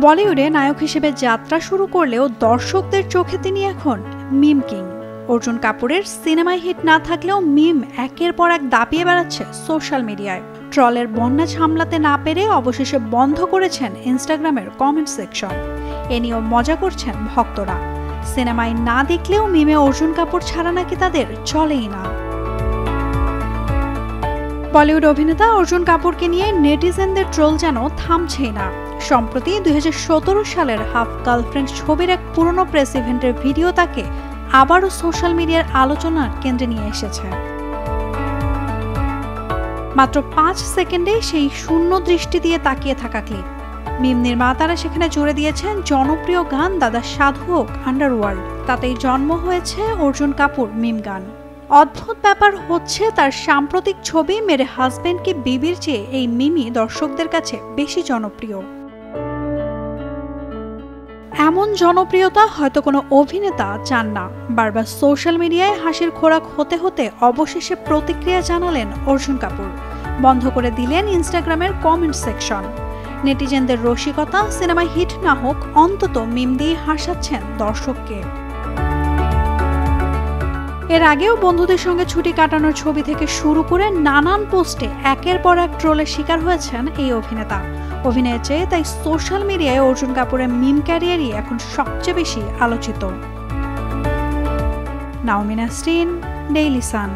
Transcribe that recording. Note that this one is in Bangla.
বলিউডে নায়ক হিসেবে যাত্রা শুরু করলেও দর্শকদের চোখে তিনি এখন মিম কিং। অর্জুন কাপুরের সিনেমায় হিট না থাকলেও মিম একের পর এক দাপিয়ে বেড়াচ্ছে সোশ্যাল মিডিয়ায়। ট্রলের বন্যা সামলাতে না পেরে অবশেষে বন্ধ করেছেন ইনস্টাগ্রামের কমেন্ট সেকশন। এ নিয়েও মজা করছেন ভক্তরা। সিনেমায় না দেখলেও মিমে অর্জুন কাপুর ছাড়া নাকি তাদের চলেই না। বলিউড অভিনেতা অর্জুন কাপুরকে নিয়ে নেটিজেনদের ট্রোল যেন থামছেই না। সম্প্রতি 2017 সালের হাফ গার্লফ্রেন্ড ছবির এক পুরনো প্রেস ইভেন্টের ভিডিও তাকে আবারও সোশ্যাল মিডিয়ার আলোচনার কেন্দ্রে নিয়ে এসেছে। মাত্র 5 সেকেন্ডে সেই শূন্য দৃষ্টি দিয়ে তাকিয়ে থাকা ক্লিপ। মিম নির্মাতারা সেখানে জুড়ে দিয়েছেন জনপ্রিয় গান দাদা সাধু হোক আন্ডারওয়ার্ল্ড। তাতেই জন্ম হয়েছে অর্জুন কাপুর মিম গান। অদ্ভুত ব্যাপার হচ্ছে, তার সাম্প্রতিক ছবি মেরে হাজবেন্ড কি বিবির চেয়ে এই মিমই দর্শকদের কাছে বেশি জনপ্রিয়। এমন জনপ্রিয়তা হয়তো কোনো অভিনেতা চান না। বারবার সোশ্যাল মিডিয়ায় হাসির খোরাক হতে হতে অবশেষে প্রতিক্রিয়া জানালেন অর্জুন কাপুর। বন্ধ করে দিলেন ইনস্টাগ্রামের কমেন্ট সেকশন। নেটিজেনদের রসিকতা, সিনেমায় হিট না হোক অন্তত মিম দিয়ে হাসাচ্ছেন দর্শককে। এর আগেও বন্ধুদের সঙ্গে ছুটি কাটানোর ছবি থেকে শুরু করে নানান পোস্টে একের পর এক ট্রোলের শিকার হয়েছেন এই অভিনেতা। অভিনয়ের চেয়ে তাই সোশ্যাল মিডিয়ায় অর্জুন কাপুরের মিম ক্যারিয়ারই এখন সবচেয়ে বেশি আলোচিত। নাওমিন নাসরিন, ডেইলি সান।